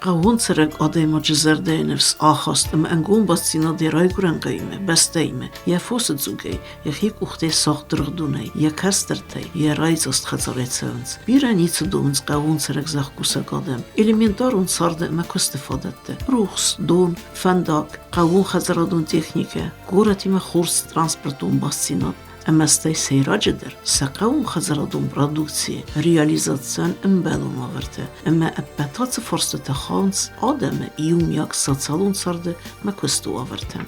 Ղահունցրակ ադայմա ջզարդայնևս ախաստım ընգուն բասցինա դերայգուրանգայմե բստայմե եֆոսը ձուգեյ եղիկ ուխտե սաղդրղդունեյ եկաստրտեյ երայց աստխածարեցավնց բիրանիցը դունց ղահունցրակ զախկուսակադեմ էլեմենտար ուն սարդը մակոստեֆադատը ռուխս դուն ֆանդակ ղահուն խազարադուն տեխնիկա գորատիմը խուրս տրանսպորտուն բասցինատ Ամաստay seyracidir. Saqaun xazaradun produksiye, realizasyon embelun avırdı. Ama əbbətatı forsatı xans adamı iyumyak satsalun sardı məkustu avırdı.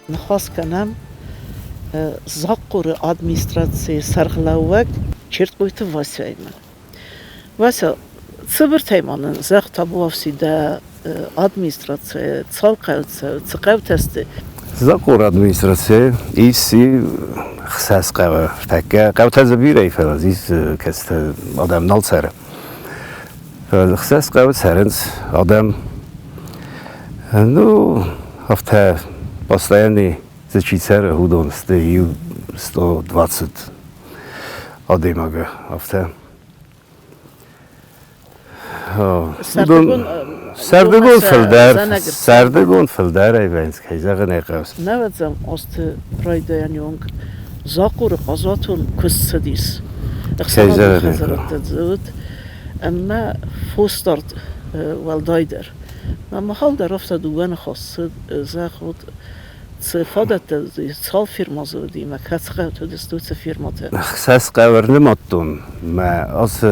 Nxas kanam zaqquru administrasiya sarğılavak çert boytu vasayma. Vasa sıbır taymanın zaq tabuavsida administrasiya çalqavtsa çqavtasti Zakor administrație isi xas qava takka qavta zabira ifraz is kast adam nalsara xas qava sarens adam ну hafta постоянный зачитсара худонсте ю 120 одемага hafta Sərdiqon fıldar evəns kayzağı nə qavs. Nəvədzəm astı raydayan yonq zaquru qazatun kıssədis. Kayzağı nə qavs. Amma fostart valdaydır. Amma halda rafta dugan xası zaqud sıfadat sal firması deyim. Kaçqat ödəstüsə firmatı. Xəs qavrını matdun. Mə as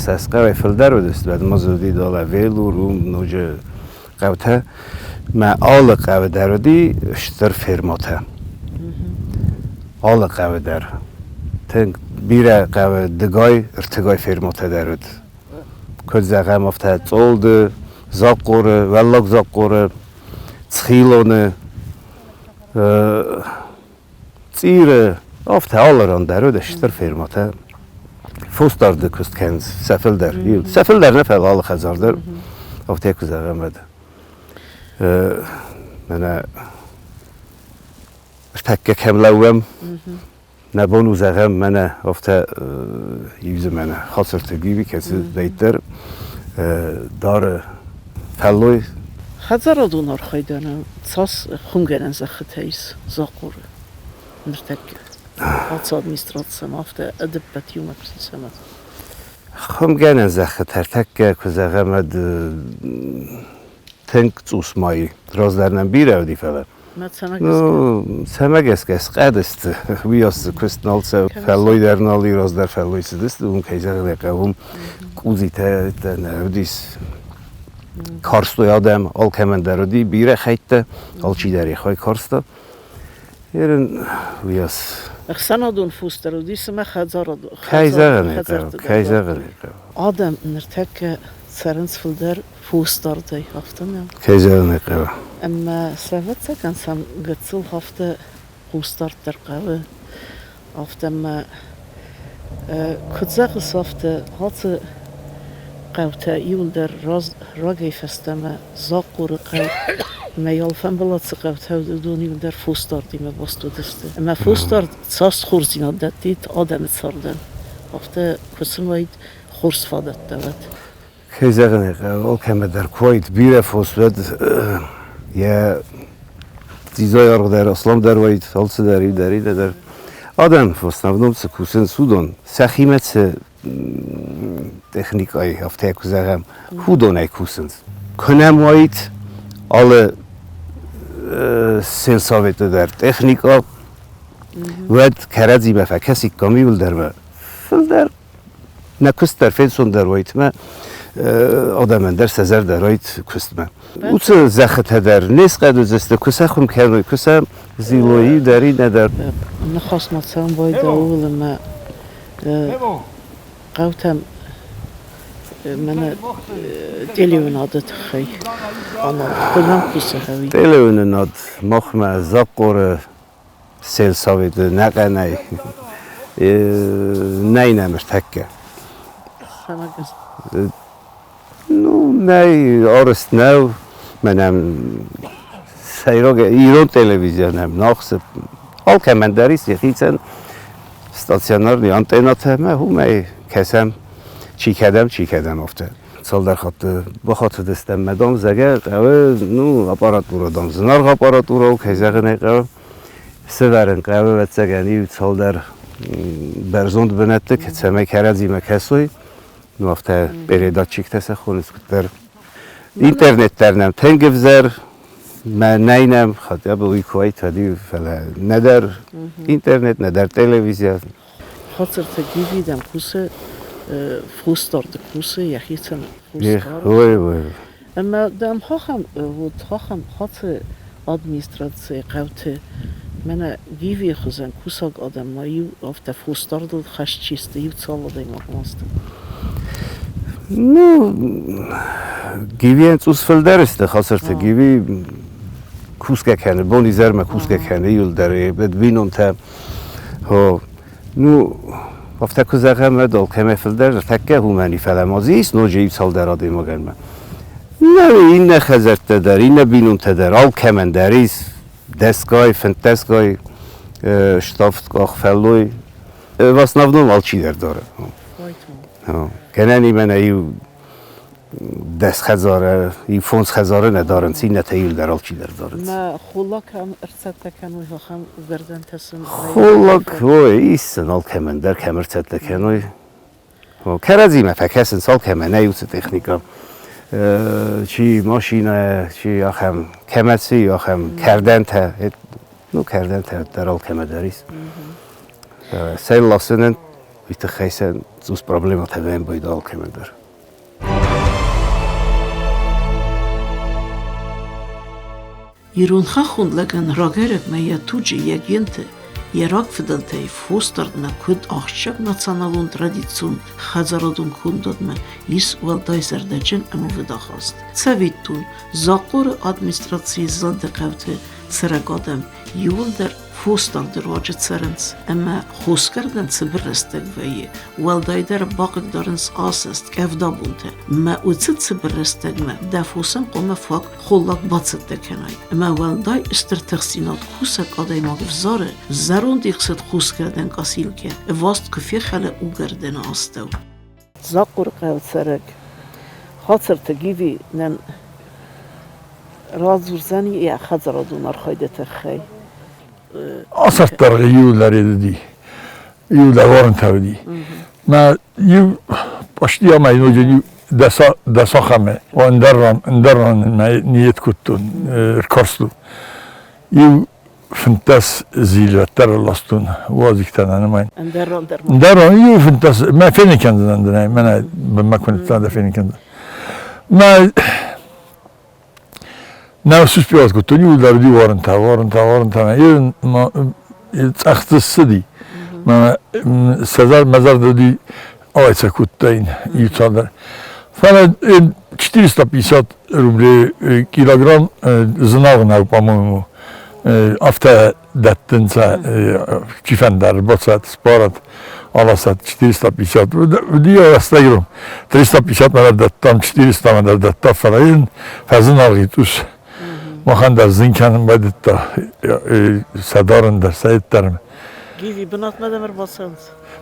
xəs qavə fıldar ödəst bəd mazudi dala velurum noje qavta mə al qavə dərdi iştir firmatı. Al qavə dər. Tən birə qavə dgay irtigay firmatı dərd. Közəğəm afta oldu. Zaqoru, vallaq zaqoru, çxilonu Tsire ofta allaran der ödeştir firmata. Fostardı kustkenz sefilder. Sefilder ne fel alı xazardır. Ofta kuzağamadı. Mena takke kemlavem. Ne bonu zağam mena ofta yüzü mena hasırtı gibi kesi deytler. Darı felloy Xazaradun arxaydana ças xungenen zaxtayız zaqur. Nirtek. Ats administrasiya hafta edibət yumak sema. Xum genen zaxı tertekke kuzağamad tenk usmayı razlardan bir evdi falan. Sema geskes qadist. Viyas kustnalsa felloy dernali razlar felloy sidist. Un kayzağı qavum quzite nevdis. Karstoy adam al kemenderdi bire xeytte al çideri xoy karsta yerin viyas Xsanadun fusterudi sema xazarad kayzağı adam nirtek sarens filder fustardı haftanı kayzağı qava amma savatsa kan sam gatsil hafta fustartır qava haftamma kutzaq hafta hatı قوته یول در راگی فستمه زاقور قو میالفن بلاد قوته دونی در فوستاردی می باستو دسته اما فوستارد ساست خورزینا دادید آدم سردن افته کسیم باید خورز فادت داد kayzağı qava keme der koyt bire fosfat ya dizayar der aslam der vayt alsı deri der adam fosnavnom kusen sudan sahimet Technikay hafta kuzağım hudonay kusens. Könem vayt alı sensavet der technika ve karazi befa kesik kamiyul der ve filder ne kuster felson der vayt me adamın der sezer der vayt kustme. Utsa zaxet eder nes qad zeste kusaxum kernoy kusam ziloyi deri ne der. Ne xasmatsam vayda oğlum قوتم من تلوين عادت خي أنا كلهم قصة هوي تلوين ناد مخمة زقور سيل صويت نقناي ناينا مرتكة نو ناي أرست ناو منم سيراج إيران تلفزيونم ناقص حال كمان داريس يخيتن استاسيونار نيانتينات همه همه کسم چی کردم افته Ցալդար խատը բախատը դստեմ մեդոմ զագա ყავე ნუ აპარატურა დამზნარ აპარატურა ქეზაღენ ეყავ სევერენ ყავე ვეცეგენი ցალდარ ბერზონდ ბენეტე ქცემე ქერაზი მეკესოი ნუ afta передатчик тесе ხონისკტერ ინტერნეტტერნემ თენგევზერ mən nəynəm xatya bu ikvayt hadi falan nədər internet nədər televiziya Хацерте гивидам кусе фустард кусе яхитен ой Ama dam хахам вот хахам хатse администрация qavte mena givi xuzan kusak adamlar yu afta fustardıl xaş çiste yu çaladın olmazdı. Ну, гивен цусфелдерсте хасерте гиви кускекене бонизерме кускекене юлдери бед винонте ho ну afta kuzakeme dol kemefelder tekke humani felemazis no jeyip salderadi magelme ne inne xezerte der inne binunte der al kemenderis deskay fenteskay shtaft qfelloy в основном алчидер дاره کنانی من ایو دست خزاره ای فونس خزاره ندارن سی نتایل در آلچی دارن ما خلاق هم ارتباط کنوی هم وردن تسم خلاق وای ایستن آل کمن در کمر ارتباط کنوی کرازی ما فکرسن سال کمن نیوت تکنیکا چی ماشینه چی آخم کمسی آخم کردن تا نو کردن تا در آل کمن داریس سیل لاسنن ویت خیسن زوز پروبلم تبعیم باید آل کمن دار Իրունխա խունդլական ռագերեք մեյա թուջի եգենտը երակ վդալտեի ֆոստարդնա քուդ աղջակ նացանալուն տրադիցուն խազարոդուն քունդոդմը իս ուալդայզերդեջեն ամու վդախաստ ծավիտուն զակորը ադմինիստրացիի զանդը կավթը ծրագադեմ յուլդեր ֆոստարդր ոջը ծրենց əmə խոսկարդն ծբրստեկ վեյի ուալդայդերը բաղıq դարնց ասեստ կավդաբունտը մə ուծը ծբրստեկ մə դəfosın qomə faq xollaq բացıttə kənay əmə ուալday istırtəxsinat xusaq adaymaq vzarı zarond iqsət խոսկարդən qasılkə vast küfə xələ uqardən astəv Zakkur qavtsarek Xatsırtı gibi nen razırzani ya xazaradun arxaydete xey أصدر يولا ردي يولا ورنتاودي ما يو باشتيا ما ينوجي دسا خمه واندرن ما نيت كتون الكرسلو يو فنتاس زيلة ترى لاستون وازيكتان أنا ما اندرن يو فنتاس ما فين كان عندنا ما كنت عند فين كان ما Ne suspiovat kuttu yıllar di varınta yerin ma tsaqtısı di ma sezar mezar di ayça kuttayın yutsalar falan 450 ruble kilogram znağına по-моему hafta dattinsa çifender botsat sparat alasat 450 diye rastlayırım 350 metre dattam 400 metre datta falan fazın algıtus Mahandar zinkanın badetta sadarın der sayetlerim. Gibi binatma demir basınız.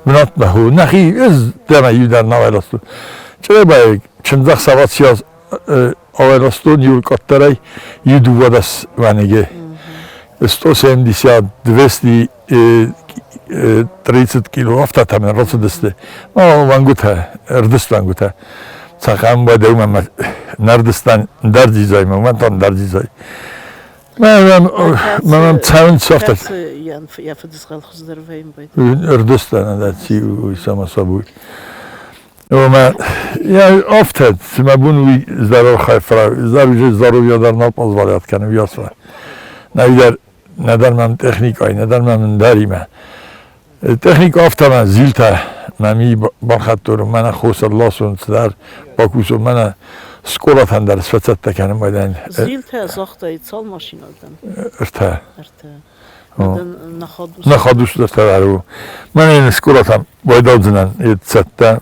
Binatma hu nahi öz deme yüder navelastu. Çeybay çınzak savatsiyaz avelastun yul kattaray yuduvadas vanige. 170 230 kilo hafta tamen rasıdıstı. Ama vanguta, erdist vanguta. Sakın bu devamlı Nardistan darcizay mı? Ben tam darcizay. Ben çavun softa. Yani yapıdız kalkızlar veyim baydı. Erdistan da çiğ sama sabu. Ama ya ofta ma bunu zarar khayfra zarar yadar ne pozvalyat kanı yasra. Neden ben teknik ay neden ben darime. Teknik ofta ma zilta mami barxattorum mana xosallosun sizlar bakusu mana skolatan ders fatsatda kanım baydan Zilte zaxtay çal maşinadan. Irta. Naxaduslar tavaru. Mana skolatan baydalcınan etsatta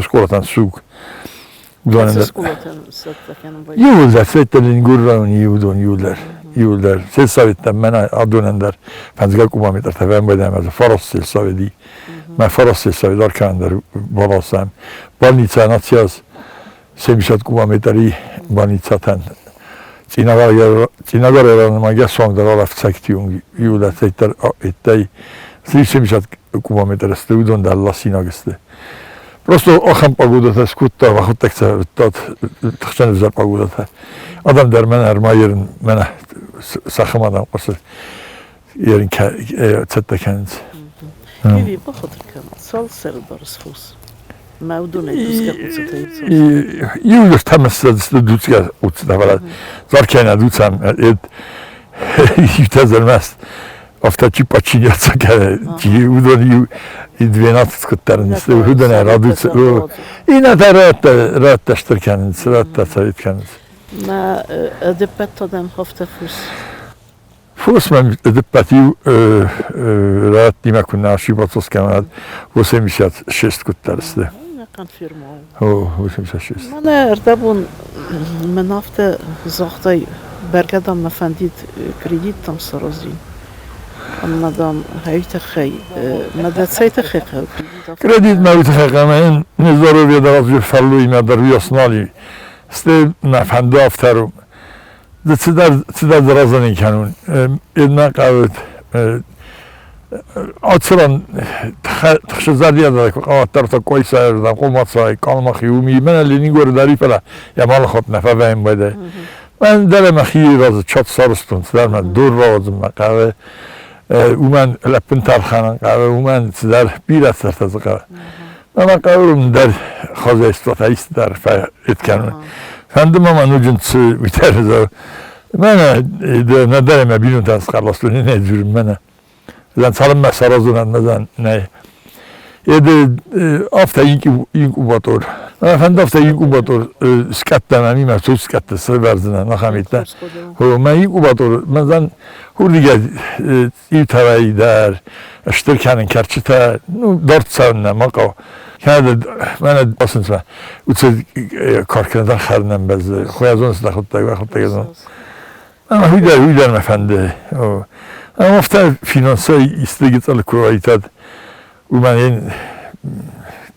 skolatan suk. Skolatan satta kanım baydan. Yullar settelin gurran yullar. Ses savetten mana adonender fazga kumameter tavan baydan faros ses savedi. من فرصة سويدار كان در بالاسم بالنیچه ناتیاز 300 կուբամետրի բանից ատեն Цинагорը մագա սոնգ դրալավ ցակտիուն իուլա ցեյտեր այտայ 300 կուբամետր ստուդոն դալլա սինագստե Просто охам погодата скутта вахтекса тот тхчан зар погодата адам дар мен армайерн мен сахамадан qasır yerin цеттекенс Kivi bakırken sal serdarız fus. Mevdun edüzge uçutayıp Юлер тамасыз дуцга уцдавала заркена дуцам итазермас Авточи починяться, ки удали и 12 куттарын, удане радуется. И на ратта штрканец, ратта царитканец. Ma edepet adam hafta fus. Фус мен депатив рат нима кунна шибатос камад 86 куттарсты. Ne konfirmau. О, 86. Mana erdabun men hafta zahtay bergadam mefendit kredit tam sarozin. Anladım, hayta xey. Madetsayta xey. Кредит мавит хакамен нездоровье дразу фаллу има дарвиоснали. Сте на фанду афтару. Цидar дразани канун. Една qavut açılan txzadiya da qavatlar qoysa da qomatsa qalmaqı umi mən əlini gördəri fələ yamal xot nəfə vəyin bədə. Mən dələm xeyir razı çat sarıstın. Mən dur razım qavə. ومن لپن ترخانه قهوه ومن در بیر از سرت از قهوه من قهوه در خازه استفاده در فایت کنم فندم من نوجن چه میترزه من ندارم بیرون تاس خلاصونی نجورم من زن سالم مسارازونن مزن نه یه آفته اینکوباتور من فند آفته اینکوباتور سکتم همی مسئول سکت سر برزنه نخمیتن من اینکوباتور مزن هر دیگه ایتوایی در اشترکنن کرچیتا دارت سرنه مقا کنه من باسنس من اوچه کار کردن خرنم بزه خوی از اونس نخود تگزن من هیدر مفنده من افته فینانسه ایستگی تل کوایتاد و من این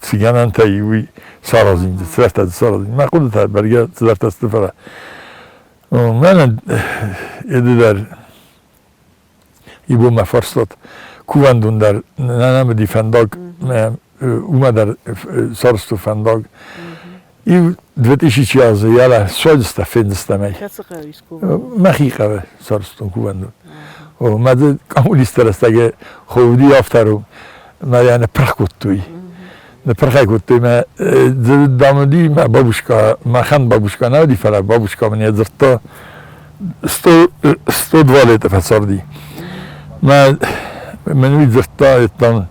سیگانن تایوی سارازیم سرفت از سارازیم من خودت برگه سرفت از تفره من ایده در ایبو مفرستاد کووندون در ننمدی فنداگ اومد در سارستو فنداگ ای 2011 یالا سوالسته فندسته می مخیقه سارستو کووندون مده کامولیست رستگه خودی آفتارو ما yani pırk kuttuy. Ne pırkay kuttuy ma damadi ma babushka ma khan babushka nadi fala babushka men yazırtta 102 leta fasardi. Ma men yazırtta ettan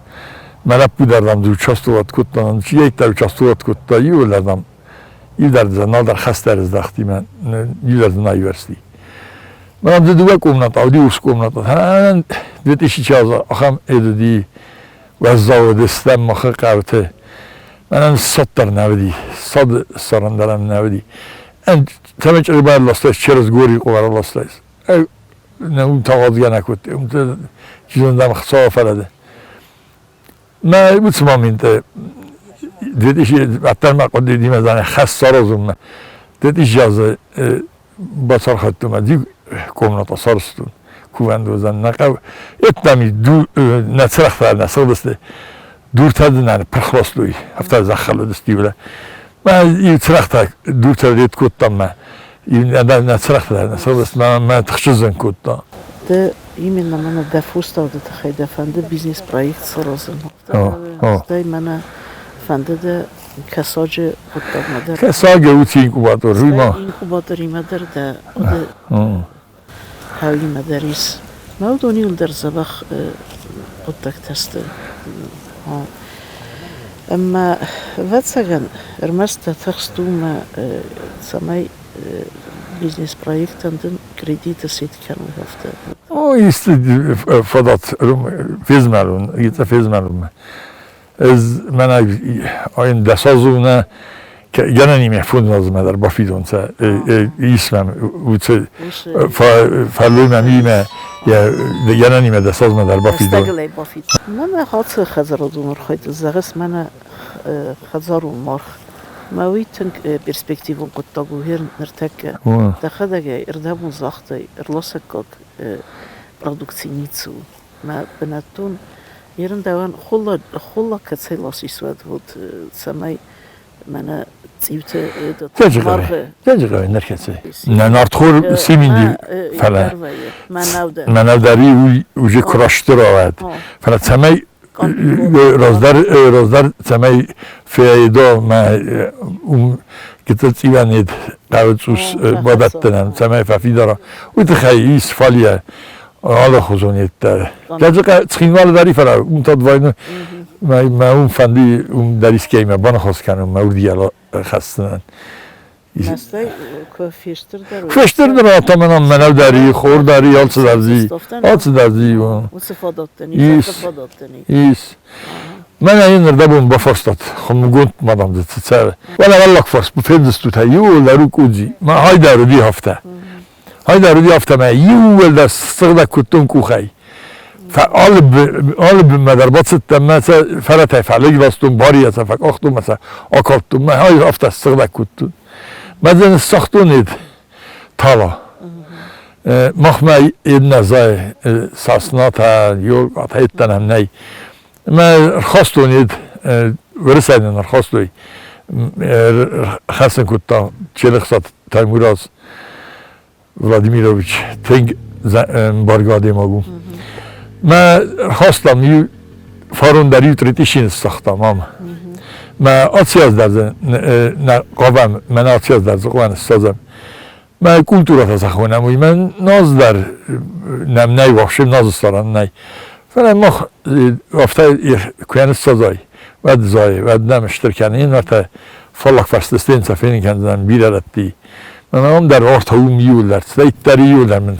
ma rapu dardam du частуват kuttan чиекtar частуват kutta yulardam. Yulardan nadar khastar zdaqti men yulardan ayversti. Man da duva komnat avdi us komnat. Ha 2014 axam edidi وزاود استم مخه قوته منم صد در نودی صد سران درم نودی ان تمچ عبار لاستش چرز گوری قوار لاستش نه اون تقاضی نکوت اون چیزون دم خصاف فرده ما بتسمع من ته دیدیش اتر ما قد دیدیم از آن خاص سرازم دیدیش جاز بسر خدتم دی کومنات سرستون کووندوزن نقو اتنامی دو نصرخ فرد نصر دسته دورتر نه پرخلاصلوی هفته زخلو دستی ولی من این صرخ تا دورتر دید کودم من این نصرخ فرد نصر دست من تخشزن کودم ده именно мене дефустал да тахай да фанде бизнес проект сразен. Да мене фанде да касаже кутмадер. Касаже учи инкубатор, руйма. Инкубатор имадер да هاوی مدارس مودونی ول در زبخ قدک تست اما واتساگن ارمست تخستوم سمای بیزنس پروژکتندن کردیت سیت کنم هفته است فدات فیزمالون گیت فیزمالون از من این دسازونه گنانی محفوظ نازم در بافیدون تا اسمم وچه فعلی ممیمه یا گنانی مدرساز من در بافیدون. استقلال بافید. من خاطر خزر دونر خواهد زغس من خزر و مرخ ما ويتن perspektivon qottagu hern nerteka dakhadaga irdabun zachtay irlasakok produkcinicu ما بناتون يرن دوان خلا كتسيلاس يسود هود سماي منا تيبت تجربة نركزه نارتخور سيميني فلا ما نوداری وجه کراشتر آورد فلا سماي رازدار سماي فایده ما كتت إيوانيد قاعدوس بادت دنن سماي فافيدارا وتخييس فاليه حالا خوزونیت داره. جزء تخینوال داری فرا اون تدوین ما اون فندی اون دریس که ما بنا خواست کنم ما اردی علا خستن. مستی کوفیشتر داره. کوفیشتر داره تا منو داری خور داری آلت داری و. استفاده دنی. ایس. من این نردبون با فرستاد. خم گوت مادام دست سر. ولی والله فرست بفردست تو تایو لارو کوزی. ما های دارو دی هفته. های دارودی افتمه یول در سرده کتون کوخی فعال بمدربات ستم مثلا فرات فعلی راستون باری است فک آختون مثلا آکاتون ما های افت سرده کتون مثلا ساختونید تالا مخمه این نزای ساسنات یول قطعیتن هم نی ما خواستونید ورسیدن خواستوی خاصن کتا چلخ سات تایموراز ولادیمیروویچ تنگ بارگاده ماگو ما خواستم یو فارون دریو تریتیشین ساختم ما آتیاز درزه نه قابم من آتیاز درزه قوان استازم ما کلتورات از خونم وی من ناز در نم نی وحشم ناز استارن نی فعلا ما افته کوین استازای ود زای ود نمشتر کنین وقتا فالک فرستستین سفینی کندن بیرالتی من هم در ortağım yiyorlar, seyitleri yiyorlar من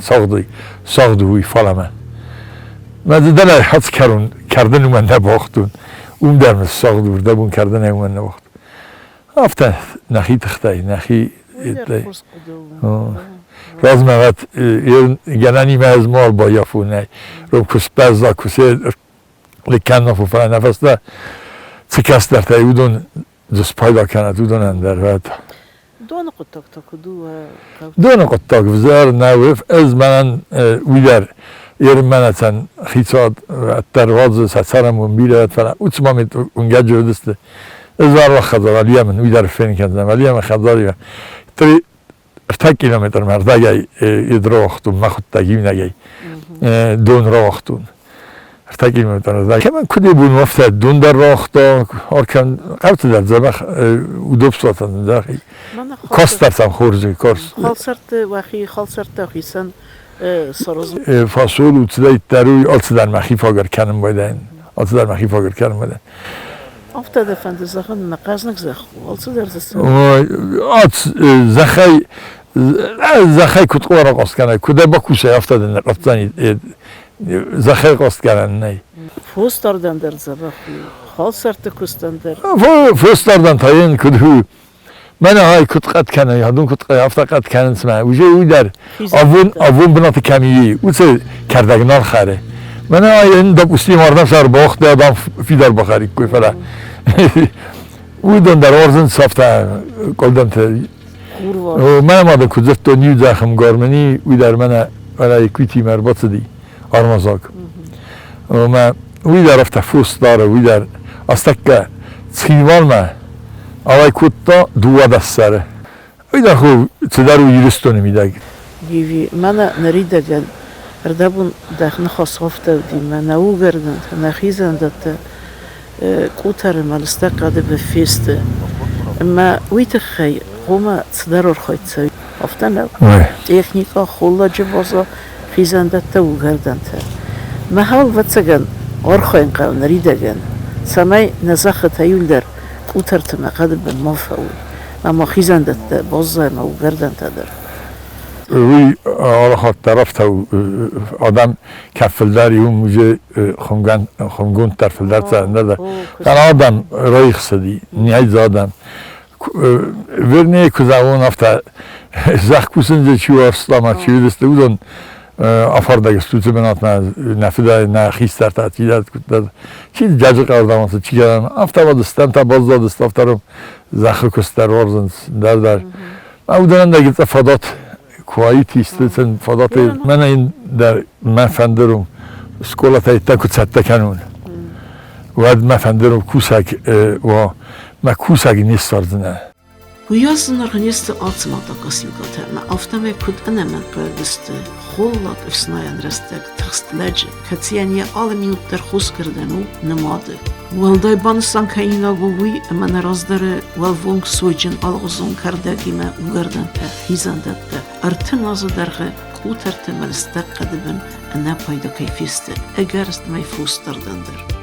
sağdığı falan. Ben de ne hat kardın uman ne baktın, dermiş sağdığı da bun kardın uman ne baktın. Hafta nahi tıktay, nahi etlay. Razmevet genani mezmal ba yafunay, rob kuspezda kuser likanna falan nefeste çıkastlar tayudun cız payda kanat udun ender vet. دون قطاق تاكدو دون قطاق وزار ناوف از من ویدر يرمنتن خيصاد الترواز سرم ومبيلات فلا وتسمامت ونجاج ودست ازار وخضر اليمن ويدر فين كان اليمن خضر تري 2 كيلومتر مردا جاي يدروختم ما خد تجينا جاي دون روختون 2 كيلومتر مردا كمان كدي بون وفت دون در روختا هركن قبط در زبخ ودوبساتن داخل کاسترتم خورزی کارس. خالصرت وقتی خالصرت خیسن سرز. فاصول و تدای دروی آلت در مخیف آگر کنم بودن. آلت در مخیف آگر کنم بودن. افتاده فند زخم نقاز نگذخ. آلت در دست. آلت زخی کت قوارا قاست کنه. کده با کوسه افتاده نقطانی زخی قاست کنه نه. فوستاردن در زبخی. خالصرت کستن در. فوستاردن تاین کدو. من های کت قد کنه یادون کت هفته قد کنن اسمه وجه او در آوون بنات کمیی او چه کردگنار خره من های این دپوستی ماردم سر باخت آدم فیدار بخری کوی فلا او دون در آرزن سافته کلدم ته من ما در کجت تو نیو زخم گارمنی او در من برای کویتی مربوط دی آرمازاک و او در افته فوست داره او در استک سخیوال ما آوای کتا دو دست سره. ایده خوب چدارو یرستونی میده. گیوی من نریدگن اردبون دخن خاص هفته دی من او گردن نخیزن دت کوتر مالسته قده به فیست. ما ویت خی قوم چدارو خواهد سوی. هفته نه. تکنیکا خولا جوازا خیزن دت او گردن ته. ما حال واتسگن آرخاین قو نریدگن. سمای نزخت هیول در کوترتم قدر به مافعول اما خیزندت بازه ما و گردن تدر روی آرخات طرف تا آدم کفلداری اون موجه خمگون ترفلدار تنده ده کن آدم رایخ سدی نیایز آدم ورنه کزاون افتا زخ کوسنجه چیو ارسلاما چیو دسته بودن آفرده گستوته بنات نفیده نه خیستر تعطیلات کد چی جاجق آردم چی کردم افتا با دستم تا باز داد است افتارم Sache kostet Rosen, da. Aber dann da gibt es Fadat, Quality sitzen, Fadat, man in der Mafenderum, Skola tayta kutsetta kanun. واد ما فندرم کوسک و ما کوسک نیستردنه. Գույասն արհնիստը ացմատակասիգաթը մա ավտամե քուտ անեմն կրդստը խոլլակ վսնայան ռստակ թխստլեջը քցիանիա ալմինուտեր խոս կրդենու նմադը Վալդայ բանսանքայինա գուվի մներազդերը վալվոնք սոյջն ալղոզոն կարդագիմը ուգարդանտը հիզանդատը արդեն ազդարղը կուտերտը մլստակ կդբն անա պայդա կայֆիստը էգարստ մայ ֆուստարդանդր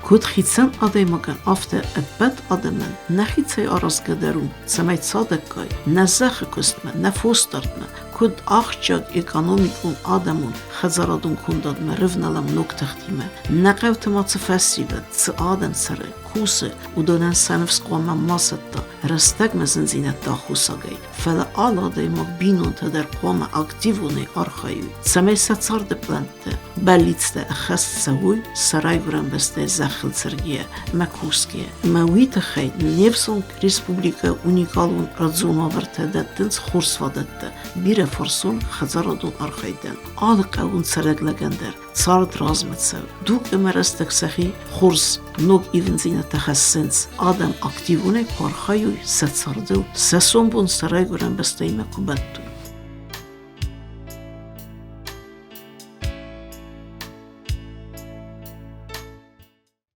Քուտ խիցան ադեմական ավտը ըպատ ադեմն նախիցայ արասգդարում ծմայ ցադակայ նազախը կոստմը նաֆոստարտնը քուտ աղջակ էկոնոմիկուն ադամուն խազարադուն քունդադմը ռվնալամ նոկտախտիմը նaqavtımացı fəsivə ծադեն սրը քուսը ուդոնան սանվսկոմա մասատա ռստակ մզնզինատա խուսագայ ֆələ ալադայ մոկ բինուն թդər կոմա ակտիվունի արխայու ծամեսացարդը պլանտը բալիցտը խասցավույ սարայ վրամբստե զախլցրգիը մակուսկիը մավիտը խայ նևսոն ռեսպուբլիկա ունիկալուն ռաձումավրտը տնց խորսվադատը բիրը ֆորսուն խազարադուն արխայդան ալկավուն ծրագլագանդեր царт размыцев. Дук эмерестексахи хорс ног ивензина тахассенс адам активуне пархаю сацардыл сасомбун сарай гурен бестейме кубатту.